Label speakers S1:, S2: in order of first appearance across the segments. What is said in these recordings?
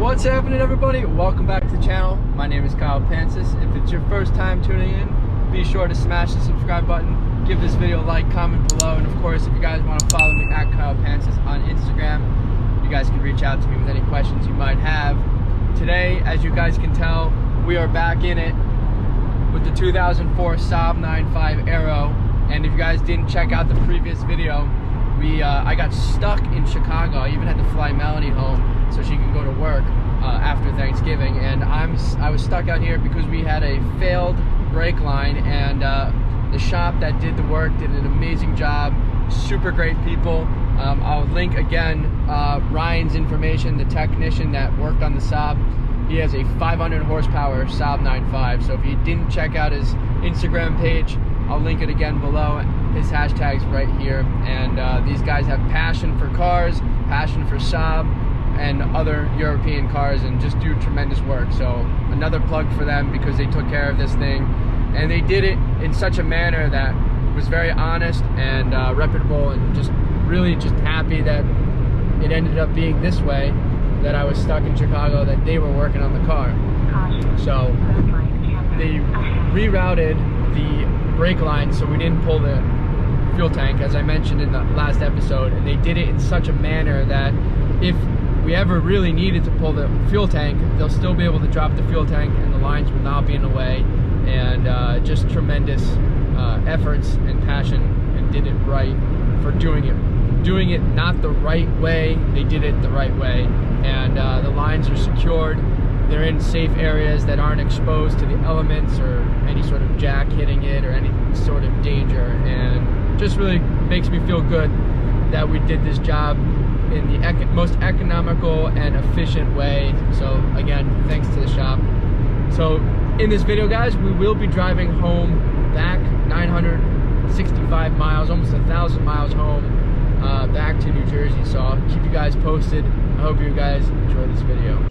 S1: What's happening, everybody? Welcome back to the channel. My name is Pancis. If it's your first time tuning in, be sure to smash the subscribe button, give this video a like, comment below, and of course, if you guys want to follow me at Pancis on Instagram, you guys can reach out to me with any questions you might have. Today, as you guys can tell, we are back in it with the 2004 Saab 9.5 Aero. And if you guys didn't check out the previous video, I got stuck in Chicago. I even had to fly Melanie home so she can go to work after Thanksgiving, and I was stuck out here because we had a failed brake line, and the shop that did the work did an amazing job. Super great people. I'll link again Ryan's information, the technician that worked on the Saab. He has a 500 horsepower Saab 9.5, so if you didn't check out his Instagram page, I'll link it again below. His hashtag's right here. And these guys have passion for cars, passion for Saab and other European cars, and just do tremendous work. So another plug for them because they took care of this thing, and they did it in such a manner that was very honest and reputable, and just really just happy that it ended up being this way, that I was stuck in Chicago, that they were working on the car. So they rerouted the brake line so we didn't pull the fuel tank, as I mentioned in the last episode, and they did it in such a manner that if we ever really needed to pull the fuel tank, they'll still be able to drop the fuel tank and the lines will not be in the way. And just tremendous efforts and passion, and did it right for doing it not the right way. They did it the right way, and the lines are secured. They're in safe areas that aren't exposed to the elements or any sort of jack hitting it or any sort of danger, and just really makes me feel good that we did this job in the most economical and efficient way. So again, thanks to the shop. So in this video, guys, we will be driving home back 965 miles, almost 1,000 miles home, back to New Jersey. So I'll keep you guys posted. I hope you guys enjoy this video.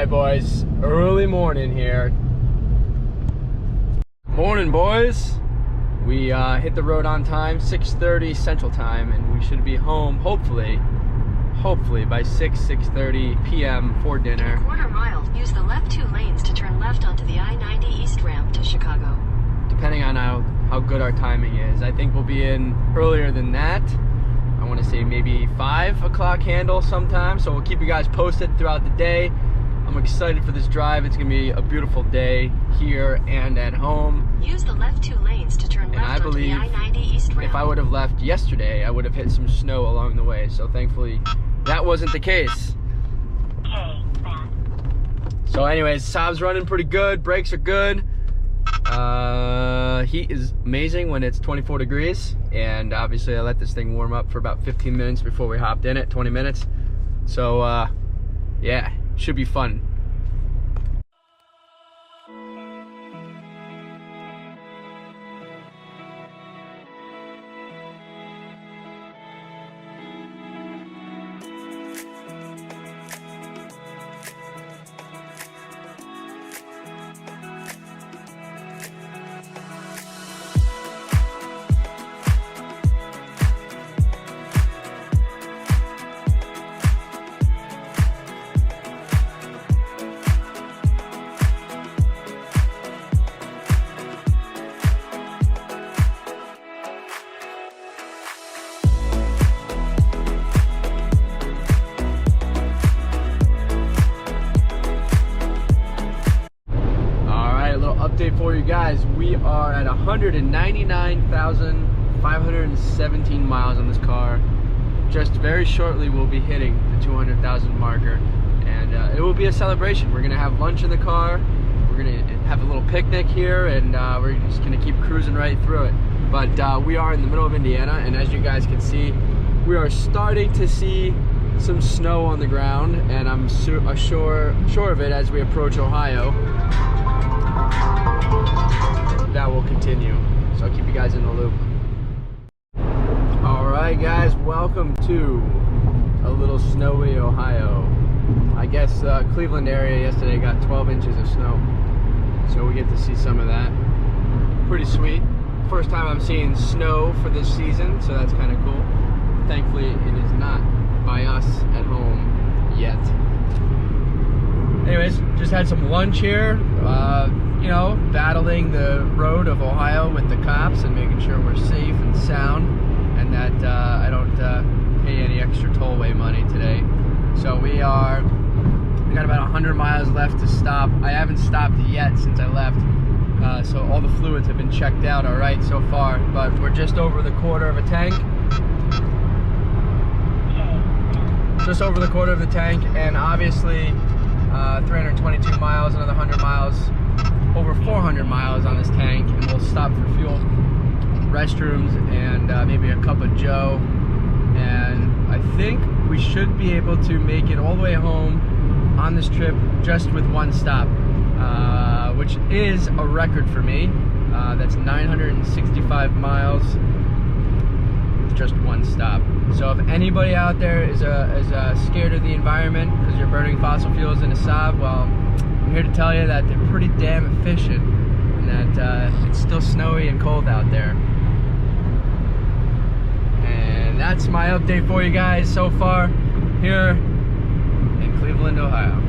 S1: Boys, early morning here. Morning, boys. We hit the road on time, 6:30 Central Time, and we should be home hopefully by 6:30 p.m. for dinner.
S2: In a quarter mile, use the left 2 lanes to turn left onto the I-90 East ramp to Chicago.
S1: Depending on how good our timing is, I think we'll be in earlier than that. I want to say maybe 5 o'clock handle sometime, so we'll keep you guys posted throughout the day. I'm excited for this drive. It's going to be a beautiful day here and at home.
S2: Use the left 2 lanes to turn left onto the I-90 East ramp.
S1: If I would have left yesterday, I would have hit some snow along the way. So thankfully, that wasn't the case.
S2: Okay,
S1: so anyways, Saab's running pretty good. Brakes are good. Heat is amazing when it's 24 degrees. And obviously, I let this thing warm up for about 15 minutes before we hopped in it, 20 minutes. So, yeah. Should be fun. Update for you guys. We are at 199,517 miles on this car. Just very shortly we'll be hitting the 200,000 marker, and it will be a celebration. We're gonna have lunch in the car, we're gonna have a little picnic here, and we're just gonna keep cruising right through it. But we are in the middle of Indiana, and as you guys can see, we are starting to see some snow on the ground, and I'm sure of it as we approach Ohio. That will continue, so I'll keep you guys in the loop. All right. Alright guys, welcome to a little snowy Ohio. I guess Cleveland area yesterday got 12 inches of snow, so we get to see some of that. Pretty sweet. First time I'm seeing snow for this season, so that's kind of cool. Thankfully it is not by us at home yet. Anyways, just had some lunch here, you know, battling the road of Ohio with the cops and making sure we're safe and sound, and that I don't pay any extra tollway money today. So we got about 100 miles left to stop. I haven't stopped yet since I left, so all the fluids have been checked out all right so far, but we're just over the quarter of a tank. Just over the quarter of the tank, and obviously 322 miles, another 100 miles, over 400 miles on this tank, and we'll stop for fuel, restrooms, and maybe a cup of joe. And I think we should be able to make it all the way home on this trip just with one stop, which is a record for me. That's 965 miles, just one stop. So if anybody out there is scared of the environment because you're burning fossil fuels in a Saab, well, I'm here to tell you that they're pretty damn efficient, and that it's still snowy and cold out there. And that's my update for you guys so far here in Cleveland, Ohio.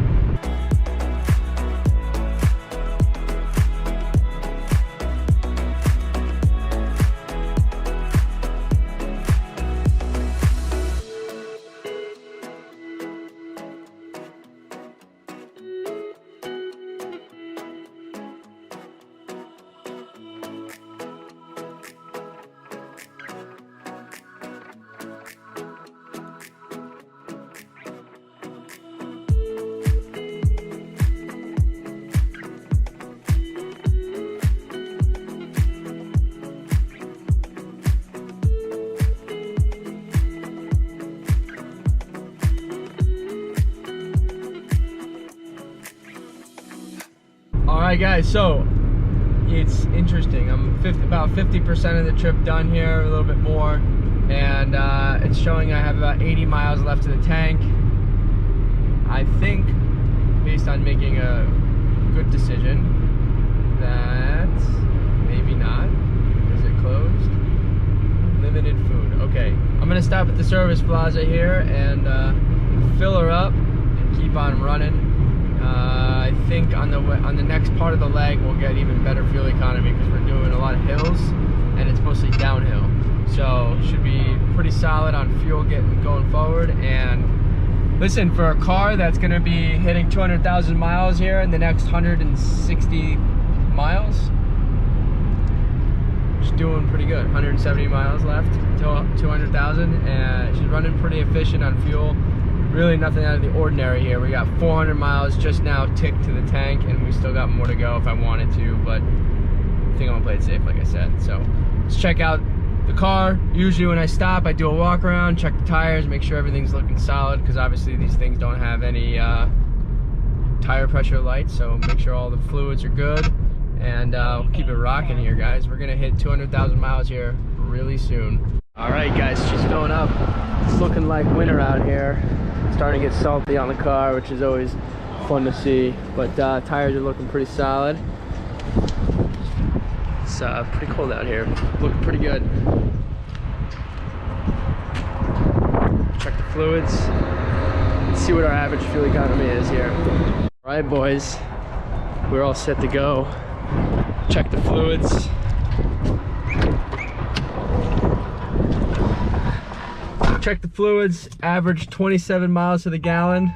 S1: Alright guys, so it's interesting. I'm about 50% of the trip done here, a little bit more, and it's showing I have about 80 miles left to the tank. I think, based on making a good decision, that maybe not. Is it closed? Limited food. Okay, I'm gonna stop at the service plaza here and fill her up and keep on running. I think on the next part of the leg we'll get even better fuel economy because we're doing a lot of hills and it's mostly downhill. So should be pretty solid on fuel going forward. And listen, for a car that's going to be hitting 200,000 miles here in the next 160 miles, she's doing pretty good. 170 miles left to 200,000, and she's running pretty efficient on fuel. Really nothing out of the ordinary here. We got 400 miles just now ticked to the tank, and we still got more to go if I wanted to, but I think I'm gonna play it safe, like I said. So let's check out the car. Usually when I stop, I do a walk around, check the tires, make sure everything's looking solid, because obviously these things don't have any tire pressure lights, so make sure all the fluids are good, and we'll keep it rocking here, guys. We're gonna hit 200,000 miles here really soon. All right, guys, she's filling up. It's looking like winter out here. Starting to get salty on the car, which is always fun to see, but tires are looking pretty solid. It's pretty cold out here, looking pretty good. Check the fluids. Let's see what our average fuel economy is here. All right, boys, we're all set to go. Check the fluids. Check the fluids, average 27 miles to the gallon.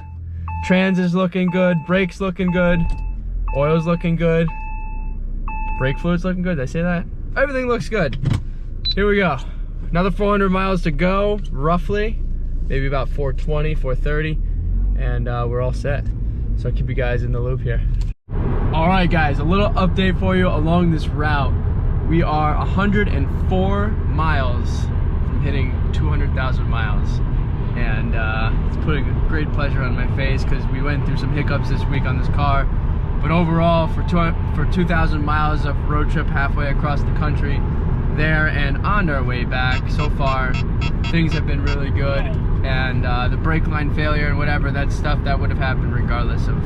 S1: Trans is looking good, brakes looking good, oil's looking good, brake fluid's looking good. Did I say that? Everything looks good. Here we go. Another 400 miles to go, roughly. Maybe about 420, 430, and we're all set. So I'll keep you guys in the loop here. All right, guys, a little update for you along this route. We are 104 miles from hitting 200,000 miles, and it's putting a great pleasure on my face because we went through some hiccups this week on this car, but overall for 2,000 miles of road trip halfway across the country there and on our way back, so far things have been really good, and the brake line failure and whatever, that's stuff that would have happened regardless of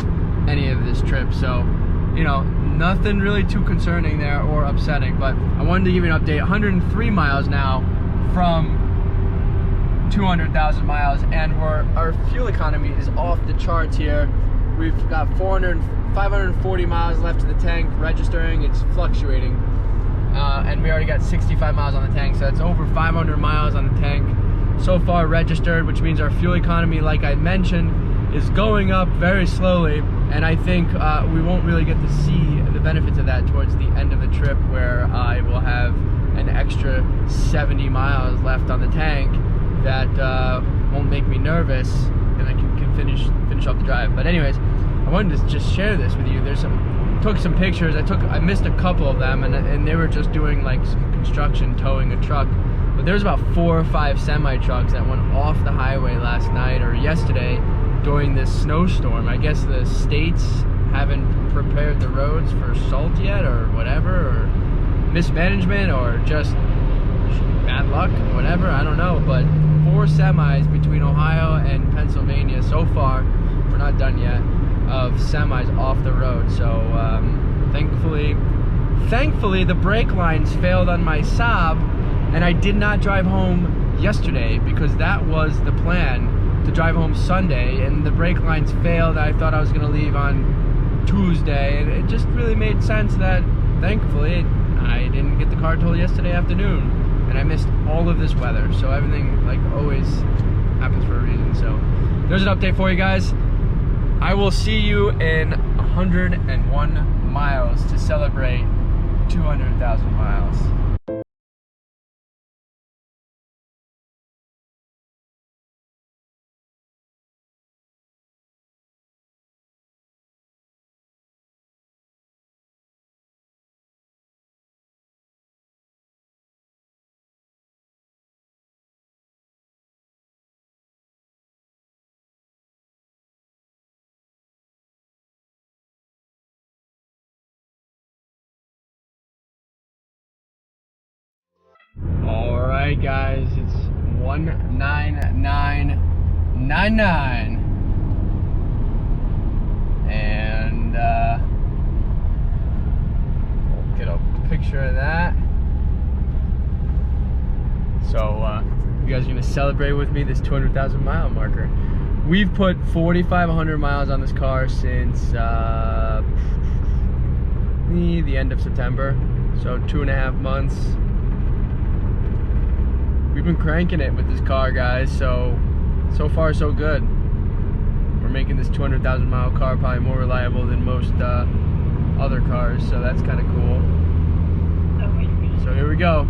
S1: any of this trip. So, you know, nothing really too concerning there or upsetting, but I wanted to give you an update. 103 miles now from 200,000 miles, and our fuel economy is off the charts here. We've got 540 miles left to the tank registering. It's fluctuating, and we already got 65 miles on the tank, so that's over 500 miles on the tank so far registered, which means our fuel economy, like I mentioned, is going up very slowly, and I think we won't really get to see the benefits of that towards the end of the trip, where I will have an extra 70 miles left on the tank that won't make me nervous, and I can finish off the drive. But anyways, I wanted to just share this with you. Took some pictures. I missed a couple of them, and they were just doing like some construction, towing a truck. But there's about 4 or 5 semi trucks that went off the highway last night or yesterday during this snowstorm. I guess the states haven't prepared the roads for salt yet, or whatever, or mismanagement, or just bad luck, whatever, I don't know. But 4 semis between Ohio and Pennsylvania so far, we're not done yet, of semis off the road. So thankfully the brake lines failed on my Saab, and I did not drive home yesterday because that was the plan, to drive home Sunday, and the brake lines failed. I thought I was going to leave on Tuesday, and it just really made sense that thankfully I didn't get the car towed yesterday afternoon, and I missed all of this weather. So everything, like always, happens for a reason. So there's an update for you guys. I will see you in 101 miles to celebrate 200,000 miles. Alright guys, it's 19999, and we'll get a picture of that. So you guys are going to celebrate with me this 200,000 mile marker. We've put 4,500 miles on this car since the end of September, so 2.5 months. We've been cranking it with this car, guys, so far so good. We're making this 200,000 mile car probably more reliable than most other cars, so that's kind of cool. So here we go,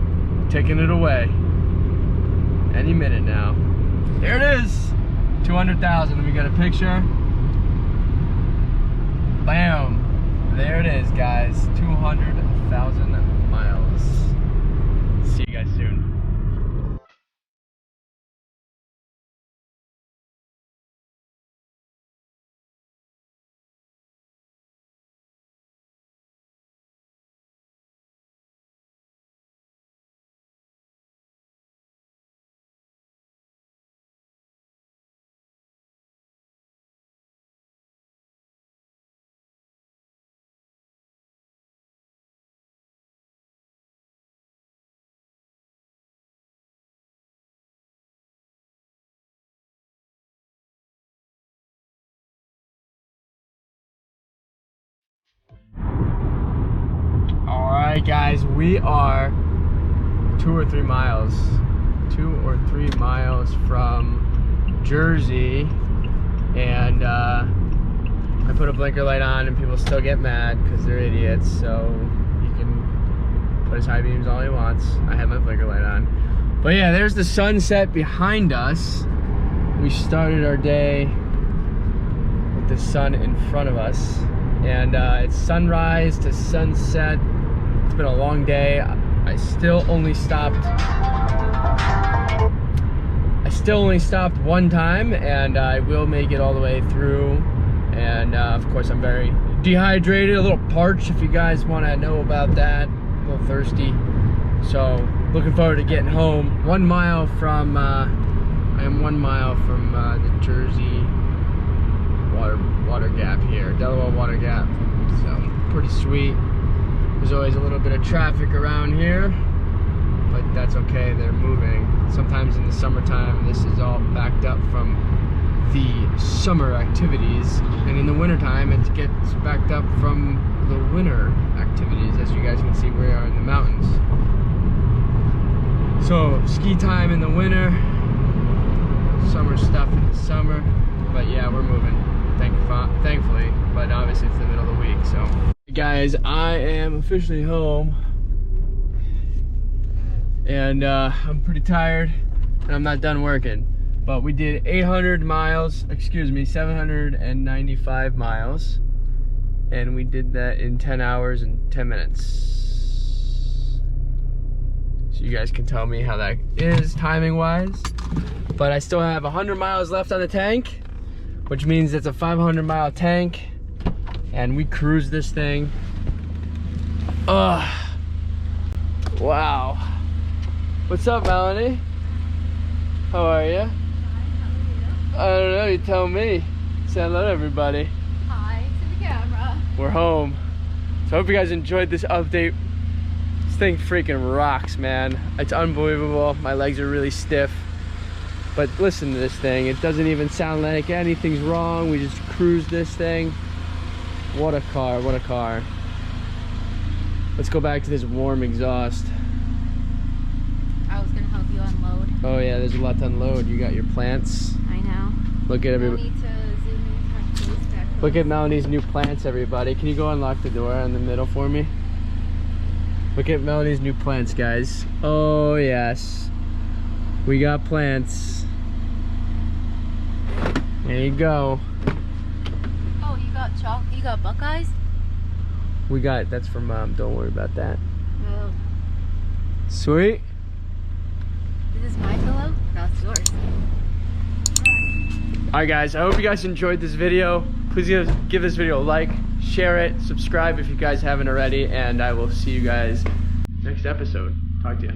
S1: taking it away. Any minute now. There it is, 200,000. Let me get a picture. Bam, there it is, guys, 200,000 miles. See you guys soon. Alright guys, we are 2 or 3 miles from Jersey, and I put a blinker light on and people still get mad because they're idiots, so he can put his high beams all he wants. I have my blinker light on. But yeah, there's the sunset behind us. We started our day with the sun in front of us, and it's sunrise to sunset. It's been a long day. I still only stopped one time, and I will make it all the way through. And of course I'm very dehydrated, a little parched if you guys want to know about that, a little thirsty. So looking forward to getting home. 1 mile from, I am 1 mile from the Jersey water gap here, Delaware water gap. So pretty sweet. There's always a little bit of traffic around here, but that's okay, they're moving. Sometimes in the summertime, this is all backed up from the summer activities, and in the wintertime, it gets backed up from the winter activities. As you guys can see, we are in the mountains. So, ski time in the winter, summer stuff in the summer, but yeah, we're moving, thankfully, but obviously it's the middle of the week, so. Guys, I am officially home, and I'm pretty tired, and I'm not done working, but we did 795 miles, and we did that in 10 hours and 10 minutes. So you guys can tell me how that is timing wise, but I still have 100 miles left on the tank, which means it's a 500-mile tank. And we cruised this thing. Ugh. Wow. What's up, Melanie? How are you?
S3: Hi, how are you?
S1: I don't know, you tell me. Say hello to everybody.
S3: Hi to the camera.
S1: We're home. So I hope you guys enjoyed this update. This thing freaking rocks, man. It's unbelievable. My legs are really stiff. But listen to this thing. It doesn't even sound like anything's wrong. We just cruised this thing. What a car, what a car. Let's go back to this warm exhaust.
S3: I was gonna help you unload.
S1: Oh yeah, there's a lot to unload. You got your plants.
S3: I know.
S1: Look at
S3: No
S1: everybody.
S3: need to zoom in my face back.
S1: Look at Melanie's new plants, everybody. Can you go unlock the door in the middle for me? Look at Melanie's new plants, guys. Oh yes. We got plants. There you go.
S3: Oh, you got you got Buckeyes?
S1: We got, that's for Mom. Don't worry about that.
S3: Oh.
S1: Sweet.
S3: Is this my pillow? No, it's yours.
S1: Alright guys, I hope you guys enjoyed this video. Please give this video a like, share it, subscribe if you guys haven't already, and I will see you guys next episode. Talk to you.